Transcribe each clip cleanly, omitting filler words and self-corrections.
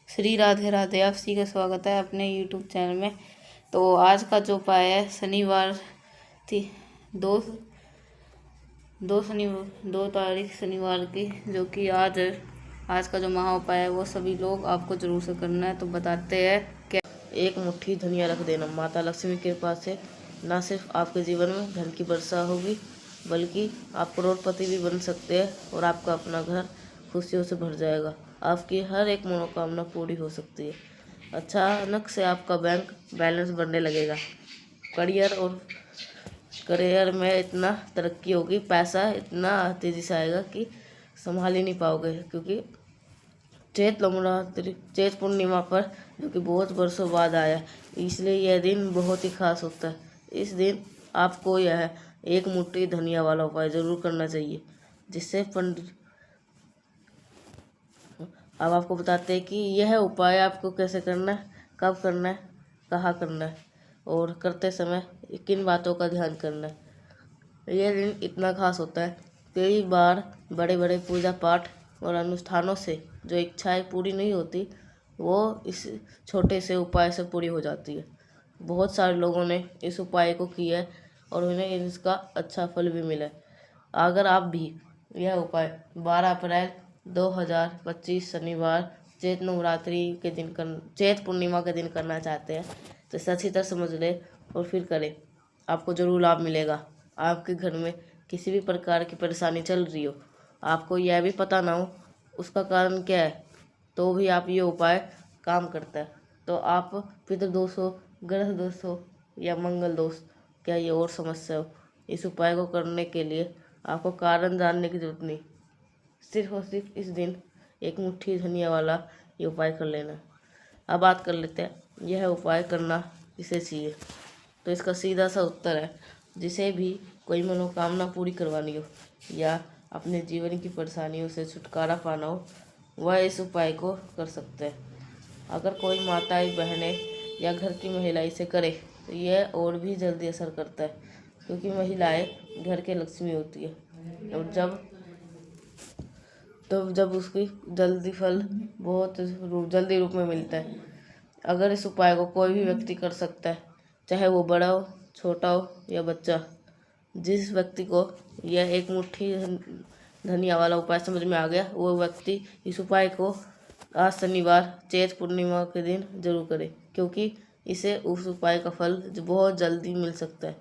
श्री राधे राधे। आप सभी का स्वागत है अपने यूट्यूब चैनल में। तो आज का जो उपाय है शनिवार थी दो दो तारीख शनिवार की, जो कि आज है। आज का जो महा उपाय है वो सभी लोग आपको जरूर से करना है। तो बताते हैं क्या। एक मुट्ठी धनिया रख देना। माता लक्ष्मी के कृपा से न सिर्फ आपके जीवन में धन की वर्षा होगी, बल्कि आप करोड़पति भी बन सकते हैं और आपका अपना घर खुशियों से भर जाएगा। आपकी हर एक मनोकामना पूरी हो सकती है। अचानक से आपका बैंक बैलेंस बढ़ने लगेगा। करियर में इतना तरक्की होगी, पैसा इतना तेजी से आएगा कि संभाल ही नहीं पाओगे। क्योंकि चैत पूर्णिमा पर, जो कि बहुत वर्षों बाद आया, इसलिए यह दिन बहुत ही खास होता है। इस दिन आपको यह एक मुट्ठी धनिया वाला उपाय जरूर करना चाहिए, जिससे पंडित। अब आपको बताते हैं कि यह उपाय आपको कैसे करना है, कब करना है, कहाँ करना है और करते समय किन बातों का ध्यान करना है। यह दिन इतना खास होता है। कई बार बड़े बड़े पूजा पाठ और अनुष्ठानों से जो इच्छाएं पूरी नहीं होती, वो इस छोटे से उपाय से पूरी हो जाती है। बहुत सारे लोगों ने इस उपाय को किया है और उन्हें इसका अच्छा फल भी मिला है। अगर आप भी यह उपाय 12 अप्रैल 2025 शनिवार चैत पूर्णिमा के दिन करना चाहते हैं, तो इसे अच्छी तरह समझ ले और फिर करें। आपको जरूर लाभ मिलेगा। आपके घर में किसी भी प्रकार की परेशानी चल रही हो, आपको यह भी पता ना हो उसका कारण क्या है, तो भी आप ये उपाय काम करता है। तो आप पितृदोष हो, ग्रह दोष हो या मंगल दोष, क्या ये और समस्या हो, इस उपाय को करने के लिए आपको कारण जानने की जरूरत नहीं। सिर्फ और सिर्फ इस दिन एक मुट्ठी धनिया वाला ये उपाय कर लेना। अब बात कर लेते हैं यह उपाय करना किसे चाहिए। तो इसका सीधा सा उत्तर है, जिसे भी कोई मनोकामना पूरी करवानी हो या अपने जीवन की परेशानियों से छुटकारा पाना हो, वह इस उपाय को कर सकते हैं। अगर कोई माताएं, बहनें या घर की महिला इसे करे तो यह और भी जल्दी असर करता है, क्योंकि महिलाएं घर के लक्ष्मी होती है और जब उसकी जल्दी फल बहुत जल्दी रूप में मिलता है। अगर इस उपाय को कोई भी व्यक्ति कर सकता है, चाहे वो बड़ा हो, छोटा हो या बच्चा। जिस व्यक्ति को यह एक मुट्ठी धनिया वाला उपाय समझ में आ गया, वो व्यक्ति इस उपाय को आज शनिवार चैत पूर्णिमा के दिन जरूर करे, क्योंकि इसे उस उपाय का फल बहुत जल्दी मिल सकता है।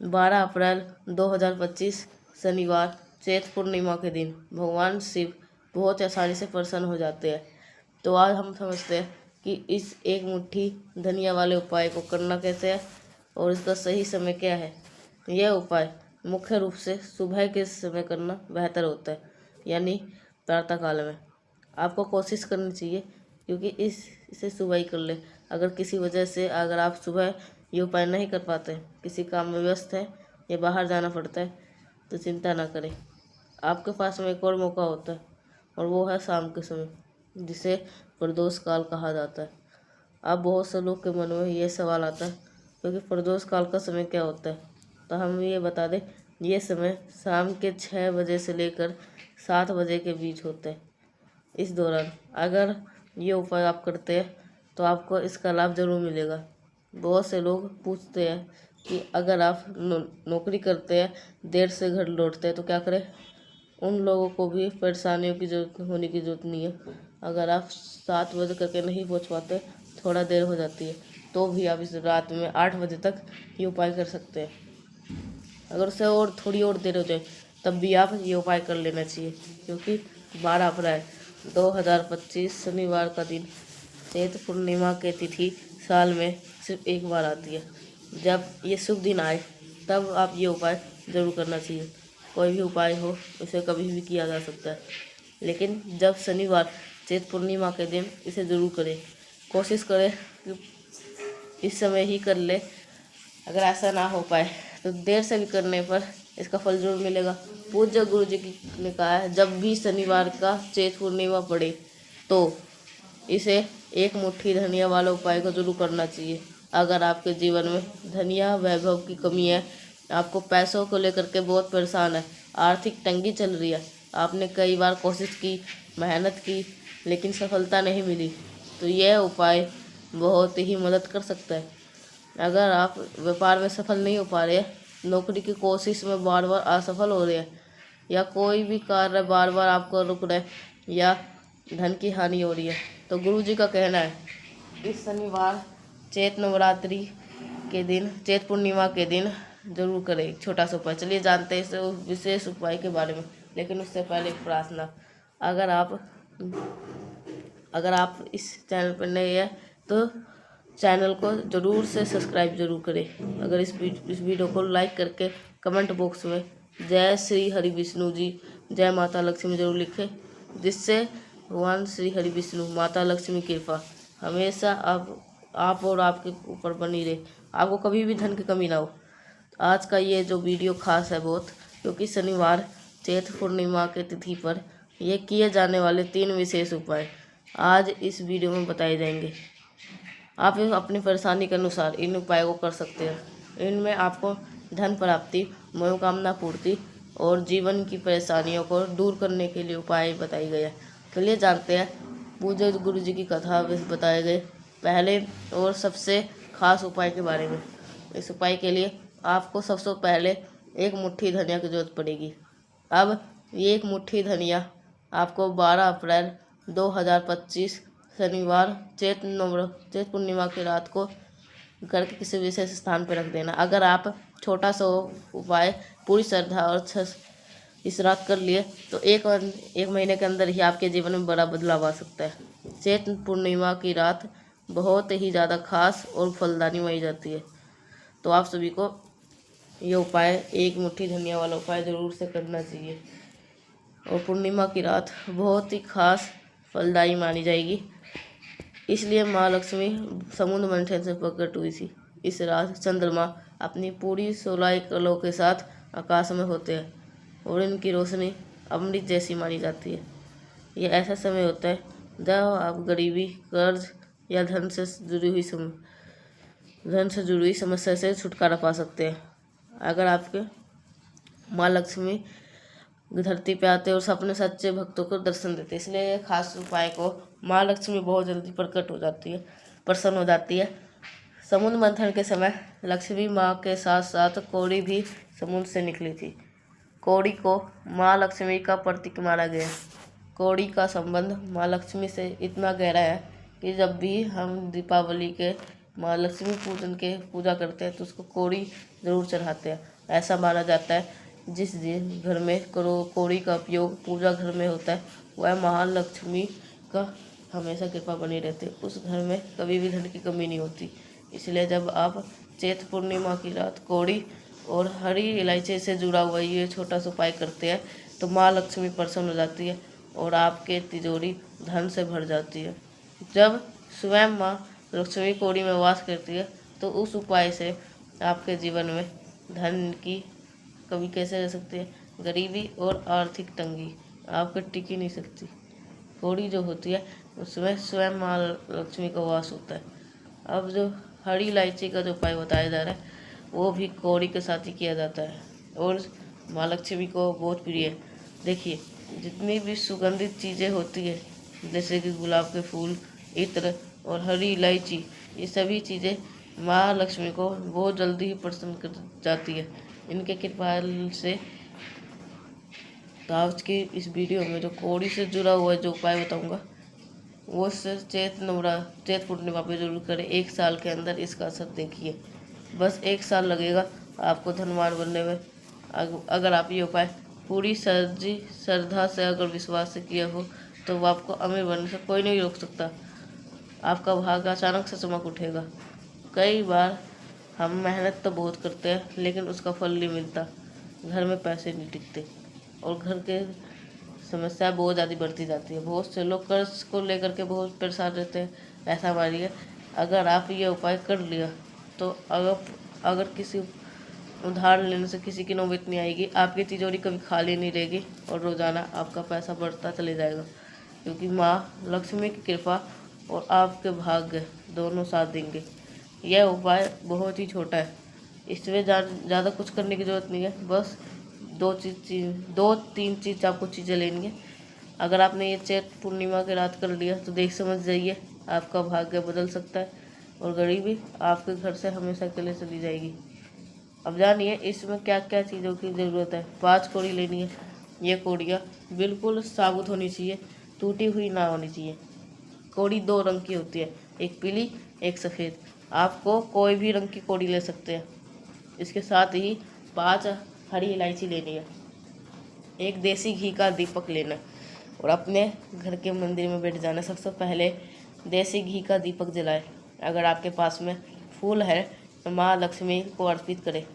12 अप्रैल 2025 शनिवार चैत पूर्णिमा के दिन भगवान शिव बहुत आसानी से प्रसन्न हो जाते हैं। तो आज हम समझते हैं कि इस एक मुट्ठी धनिया वाले उपाय को करना कैसे है और इसका सही समय क्या है। यह उपाय मुख्य रूप से सुबह के समय करना बेहतर होता है, यानी प्रातः काल में। आपको कोशिश करनी चाहिए, क्योंकि इसे सुबह ही कर ले। अगर किसी वजह से अगर आप सुबह ये उपाय नहीं कर पाते, किसी काम में व्यस्त है या बाहर जाना पड़ता है, तो चिंता ना करें। आपके पास में एक और मौका होता है और वो है शाम के समय, जिसे प्रदोष काल कहा जाता है। अब बहुत से लोग के मन में ये सवाल आता है, क्योंकि प्रदोष काल का समय क्या होता है। तो हम ये बता दें, ये समय शाम के 6 बजे से लेकर 7 बजे के बीच होता है। इस दौरान अगर ये उपाय आप करते हैं तो आपको इसका लाभ जरूर मिलेगा। बहुत से लोग पूछते हैं कि अगर आप नौकरी करते हैं, देर से घर लौटते हैं, तो क्या करें। उन लोगों को भी परेशानियों की जरूरत होने की ज़रूरत नहीं है। अगर आप 7 बजे करके नहीं पहुंच पाते, थोड़ा देर हो जाती है, तो भी आप इस रात में 8 बजे तक ये उपाय कर सकते हैं। अगर उससे और थोड़ी और देर हो जाए, तब भी आप ये उपाय कर लेना चाहिए, क्योंकि 12 अप्रैल 2025 शनिवार का दिन चैत पूर्णिमा की तिथि साल में सिर्फ एक बार आती है। जब ये शुभ दिन आए, तब आप ये उपाय जरूर करना चाहिए। कोई भी उपाय हो, उसे कभी भी किया जा सकता है, लेकिन जब शनिवार चैत पूर्णिमा के दिन इसे ज़रूर करें। कोशिश करें कि इस समय ही कर ले। अगर ऐसा ना हो पाए तो देर से भी करने पर इसका फल जरूर मिलेगा। पूज्य गुरु जी ने कहा है, जब भी शनिवार का चैत पूर्णिमा पड़े तो इसे एक मुट्ठी धनिया वाला उपाय को जरूर करना चाहिए। अगर आपके जीवन में धनिया वैभव की कमी है, आपको पैसों को लेकर के बहुत परेशान है, आर्थिक तंगी चल रही है, आपने कई बार कोशिश की, मेहनत की, लेकिन सफलता नहीं मिली, तो यह उपाय बहुत ही मदद कर सकता है। अगर आप व्यापार में सफल नहीं हो पा रहे हैं, नौकरी की कोशिश में बार बार असफल हो रहे हैं, या कोई भी कार्य बार बार आपको रुक रहा है, या धन की हानि हो रही है, तो गुरु जी का कहना है इस शनिवार चैत नवरात्रि के दिन, चैत पूर्णिमा के दिन जरूर करें एक छोटा सा उपाय। चलिए जानते हैं इस विशेष उपाय के बारे में, लेकिन उससे पहले एक प्रार्थना। अगर आप इस चैनल पर नए हैं तो चैनल को ज़रूर से सब्सक्राइब जरूर करें। अगर इस वीडियो को लाइक करके कमेंट बॉक्स में जय श्री हरि विष्णु जी, जय माता लक्ष्मी जरूर लिखें, जिससे भगवान श्री हरि विष्णु माता लक्ष्मी की कृपा हमेशा आप और आपके ऊपर बनी रहे, आपको कभी भी धन की कमी ना हो। आज का ये जो वीडियो खास है बहुत, क्योंकि शनिवार चैत पूर्णिमा के तिथि पर ये किए जाने वाले 3 विशेष उपाय आज इस वीडियो में बताए जाएंगे। आप अपनी परेशानी के अनुसार इन उपायों को कर सकते हैं। इनमें आपको धन प्राप्ति, मनोकामना पूर्ति और जीवन की परेशानियों को दूर करने के लिए उपाय बताए गए हैं। चलिए जानते हैं पूज्य गुरु जी की कथा में बताए गए पहले और सबसे खास उपाय के बारे में। इस उपाय के लिए आपको सबसे पहले एक मुट्ठी धनिया की जरूरत पड़ेगी। अब ये एक मुट्ठी धनिया आपको 12 अप्रैल 2025 शनिवार चैत पूर्णिमा की रात को घर के किसी विशेष स्थान पर रख देना। अगर आप छोटा सा उपाय पूरी श्रद्धा और इस रात कर लिए तो एक महीने के अंदर ही आपके जीवन में बड़ा बदलाव आ सकता है। चैत पूर्णिमा की रात बहुत ही ज़्यादा खास और फलदायी मानी जाती है, तो आप सभी को ये उपाय, एक मुट्ठी धनिया वाला उपाय ज़रूर से करना चाहिए। और पूर्णिमा की रात बहुत ही खास फलदायी मानी जाएगी, इसलिए माँ लक्ष्मी समुद्र मंथन से प्रकट हुई थी। इस रात चंद्रमा अपनी पूरी 16 कलों के साथ आकाश में होते हैं और इनकी रोशनी अमृत जैसी मानी जाती है। यह ऐसा समय होता है जब आप गरीबी, कर्ज या धन से जुड़ी हुई समस्या से छुटकारा पा सकते हैं। अगर आपके माँ लक्ष्मी धरती पे आते और अपने सच्चे भक्तों को दर्शन देते, इसलिए खास उपाय को माँ लक्ष्मी बहुत जल्दी प्रसन्न हो जाती है। समुद्र मंथन के समय लक्ष्मी माँ के साथ साथ कौड़ी भी समुद्र से निकली थी। कौड़ी को माँ लक्ष्मी का प्रतीक माना गया। कौड़ी का संबंध माँ लक्ष्मी से इतना गहरा है कि जब भी हम दीपावली के माँ लक्ष्मी पूजा करते हैं तो उसको कौड़ी ज़रूर चढ़ाते हैं। ऐसा माना जाता है जिस दिन घर में कौड़ी का उपयोग पूजा घर में होता है, वह महालक्ष्मी का हमेशा कृपा बनी रहती है। उस घर में कभी भी धन की कमी नहीं होती। इसलिए जब आप चैत पूर्णिमा की रात कौड़ी और हरी इलायची से जुड़ा हुआ ये छोटा सा उपाय करते हैं तो माँ लक्ष्मी प्रसन्न हो जाती है और आपके तिजोरी धन से भर जाती है। जब स्वयं माँ लक्ष्मी कौड़ी में वास करती है तो उस उपाय से आपके जीवन में धन की कमी कैसे रह सकती है, गरीबी और आर्थिक तंगी आपको टिक ही नहीं सकती। कौड़ी जो होती है उसमें स्वयं माँ लक्ष्मी का वास होता है। अब जो हरी इलायची का जो उपाय बताया जा रहा है वो भी कौड़ी के साथ ही किया जाता है और माँ लक्ष्मी को बहुत प्रिय है। देखिए, जितनी भी सुगंधित चीज़ें होती है जैसे कि गुलाब के फूल, इत्र और हरी इलायची, ये सभी चीज़ें माँ लक्ष्मी को बहुत जल्दी ही प्रसन्न कर जाती है। इनके कृपा से आज की इस वीडियो में जो कौड़ी से जुड़ा हुआ जो उपाय बताऊंगा वो चैत पूर्णिमा पे जरूर करें। 1 साल के अंदर इसका असर देखिए, बस 1 साल लगेगा आपको धनवान बनने में। अगर आप ये उपाय पूरी श्रद्धा से अगर विश्वास से किया हो तो वो आपको अमीर बनने से कोई नहीं रोक सकता। आपका भाग्य अचानक से चमक उठेगा। कई बार हम मेहनत तो बहुत करते हैं लेकिन उसका फल नहीं मिलता, घर में पैसे नहीं टिकते और घर के समस्या बहुत ज़्यादा बढ़ती जाती है। बहुत से लोग कर्ज को लेकर के बहुत परेशान रहते हैं। ऐसा मानिए, अगर आप ये उपाय कर लिया तो अगर किसी उधार लेने से किसी की नौबत नहीं आएगी, आपकी तिजोरी कभी खाली नहीं रहेगी और रोज़ाना आपका पैसा बढ़ता चले जाएगा, क्योंकि माँ लक्ष्मी की कृपा और आपके भाग्य दोनों साथ देंगे। यह उपाय बहुत ही छोटा है, इसमें ज़्यादा कुछ करने की ज़रूरत नहीं है। बस 2-3 चीज़ आपको चीज़ें लेनी है। अगर आपने ये चैत पूर्णिमा की रात कर लिया तो देख समझ जाइए आपका भाग्य बदल सकता है और गरीबी आपके घर से हमेशा के लिए चली जाएगी। अब जानिए इसमें क्या क्या चीज़ों की ज़रूरत है। 5 कौड़ी लेनी है। ये कौड़ियाँ बिल्कुल साबुत होनी चाहिए, टूटी हुई ना होनी चाहिए। कौड़ी 2 रंग की होती है, एक पीली एक सफ़ेद। आपको कोई भी रंग की कौड़ी ले सकते हैं। इसके साथ ही 5 हरी इलायची लेनी है, एक देसी घी का दीपक लेना और अपने घर के मंदिर में बैठ जाना। सबसे पहले देसी घी का दीपक जलाए। अगर आपके पास में फूल है तो माँ लक्ष्मी को अर्पित करें।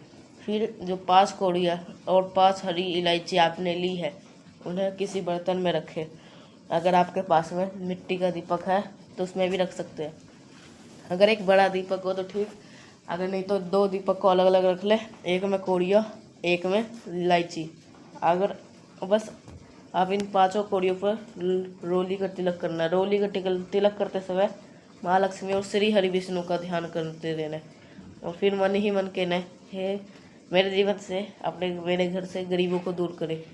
फिर जो 5 कौड़ियाँ और 5 हरी इलायची आपने ली है उन्हें किसी बर्तन में रखें। अगर आपके पास में मिट्टी का दीपक है तो उसमें भी रख सकते हैं। अगर एक बड़ा दीपक हो तो ठीक, अगर नहीं तो 2 दीपक को अलग अलग रख ले, एक में कौड़ियाँ एक में इलायची। अगर बस आप इन 5 कौड़ियों पर रोली का तिलक करना है। रोली का तिलक करते समय माँ लक्ष्मी और श्री हरि विष्णु का ध्यान करते रहना है और फिर मन ही मन कहना है, हे मेरे जीवन से मेरे घर से गरीबों को दूर करे।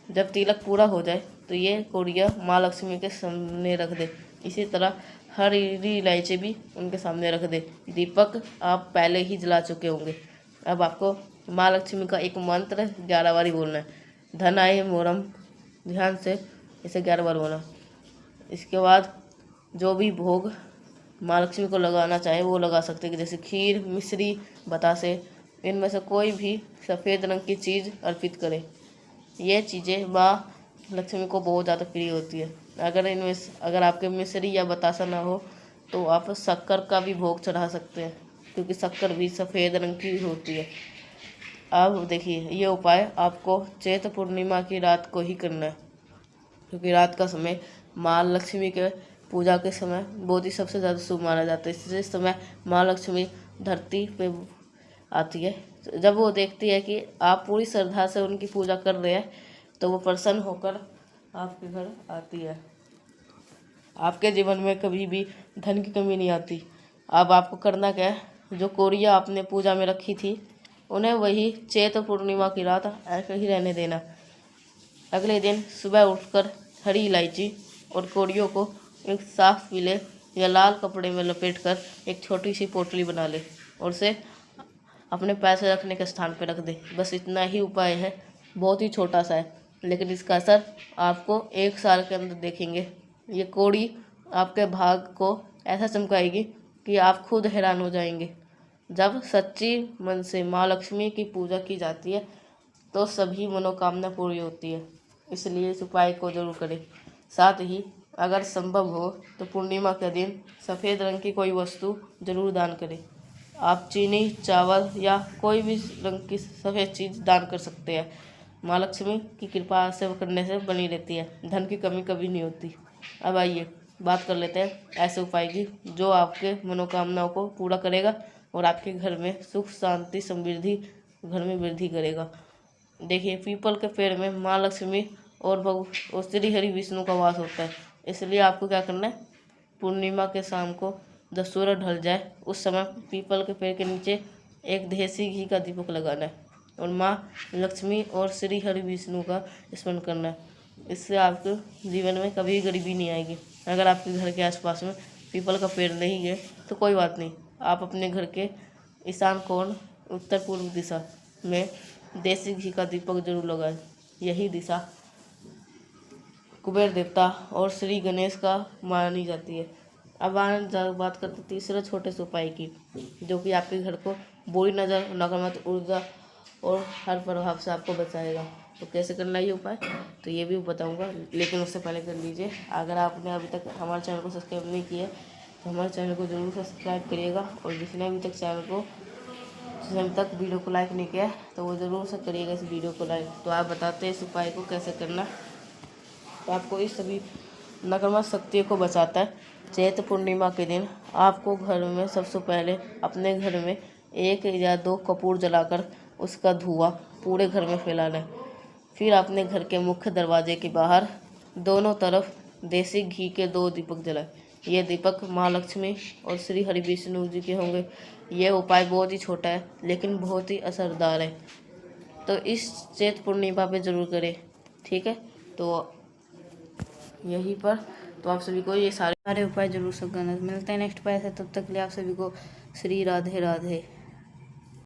जब तिलक पूरा हो जाए तो ये कौड़ियाँ माँ लक्ष्मी के सामने रख दे। इसी तरह हरी इलायची भी उनके सामने रख दे। दीपक आप पहले ही जला चुके होंगे। अब आपको माँ लक्ष्मी का एक मंत्र 11 बारी बोलना है, धन आए मोरम। ध्यान से इसे 11 बार बोलना। इसके बाद जो भी भोग माँ लक्ष्मी को लगाना चाहे वो लगा सकते हैं, जैसे खीर, मिश्री, बतासे। इनमें से कोई भी सफ़ेद रंग की चीज़ अर्पित करें। ये चीज़ें माँ लक्ष्मी को बहुत ज़्यादा प्रिय होती है। अगर आपके मिश्री या बतासा ना हो तो आप शक्कर का भी भोग चढ़ा सकते हैं, क्योंकि शक्कर भी सफ़ेद रंग की होती है। अब देखिए ये उपाय आपको चैत्र पूर्णिमा की रात को ही करना है, क्योंकि रात का समय माँ लक्ष्मी के पूजा के समय बहुत ही सबसे ज़्यादा शुभ माना जाता है। इस समय माँ लक्ष्मी धरती पे आती है। जब वो देखती है कि आप पूरी श्रद्धा से उनकी पूजा कर रहे हैं तो वो प्रसन्न होकर आपके घर आती है। आपके जीवन में कभी भी धन की कमी नहीं आती। अब आपको करना क्या है, जो कौड़ियाँ आपने पूजा में रखी थी उन्हें वही चैत्र पूर्णिमा की रात ऐसे ही रहने देना। अगले दिन सुबह उठकर हरी इलायची और कौड़ियों को एक साफ पीले या लाल कपड़े में लपेटकर एक छोटी सी पोटली बना ले और उसे अपने पैसे रखने के स्थान पर रख दे। बस इतना ही उपाय है, बहुत ही छोटा सा है, लेकिन इसका असर आपको 1 साल के अंदर देखेंगे। ये कौड़ी आपके भाग को ऐसा चमकाएगी कि आप खुद हैरान हो जाएंगे। जब सच्ची मन से माँ लक्ष्मी की पूजा की जाती है तो सभी मनोकामना पूरी होती है। इसलिए इस उपाय को जरूर करें। साथ ही अगर संभव हो तो पूर्णिमा के दिन सफ़ेद रंग की कोई वस्तु जरूर दान करें। आप चीनी, चावल या कोई भी रंग की सफ़ेद चीज़ दान कर सकते हैं। माँ लक्ष्मी की कृपा से करने से बनी रहती है, धन की कमी कभी नहीं होती। अब आइए बात कर लेते हैं ऐसे उपाय की जो आपके मनोकामनाओं को पूरा करेगा और आपके घर में सुख, शांति, समृद्धि घर में वृद्धि करेगा। देखिए पीपल के पेड़ में माँ लक्ष्मी और श्री हरि विष्णु का वास होता है। इसलिए आपको क्या करना है, पूर्णिमा के शाम को जब सूरज ढल जाए उस समय पीपल के पेड़ के नीचे एक देसी घी का दीपक लगाना है और माँ लक्ष्मी और श्री हरि विष्णु का स्मरण करना है। इससे आपके जीवन में कभी गरीबी नहीं आएगी। अगर आपके घर के आसपास में पीपल का पेड़ नहीं है तो कोई बात नहीं, आप अपने घर के ईशान कोण उत्तर पूर्व दिशा में देसी घी का दीपक जरूर लगाएं। यही दिशा कुबेर देवता और श्री गणेश का मानी जाती है। अब बात करते हैं तीसरे छोटे से उपाय की, जो कि आपके घर को बुरी नज़र, नकारात्मक ऊर्जा और हर प्रभाव से आपको बचाएगा। तो कैसे करना है ये उपाय, तो ये भी बताऊंगा, लेकिन उससे पहले कर लीजिए, अगर आपने अभी तक हमारे चैनल को सब्सक्राइब नहीं किया तो हमारे चैनल को जरूर सब्सक्राइब करिएगा। और जिसने अभी तक वीडियो को लाइक नहीं किया तो वो ज़रूर से करिएगा इस वीडियो को लाइक। तो आप बताते हैं इस उपाय को कैसे करना। तो आपको इस सभी नकारात्मक शक्तियों को बचाता है। चैत्र पूर्णिमा के दिन आपको घर में सबसे पहले अपने घर में 1 या 2 कपूर जलाकर उसका धुआं पूरे घर में फैलाना है। फिर अपने घर के मुख्य दरवाजे के बाहर दोनों तरफ देसी घी के 2 दीपक जलाएं। ये दीपक माँ लक्ष्मी और श्री हरि विष्णु जी के होंगे। यह उपाय बहुत ही छोटा है लेकिन बहुत ही असरदार है, तो इस चैत्र पूर्णिमा पे जरूर करें, ठीक है। तो यहीं पर तो आप सभी को ये सारे उपाय जरूर से करना। मिलते हैं नेक्स्ट उपाय से, तब तक के लिए आप सभी को श्री राधे राधे।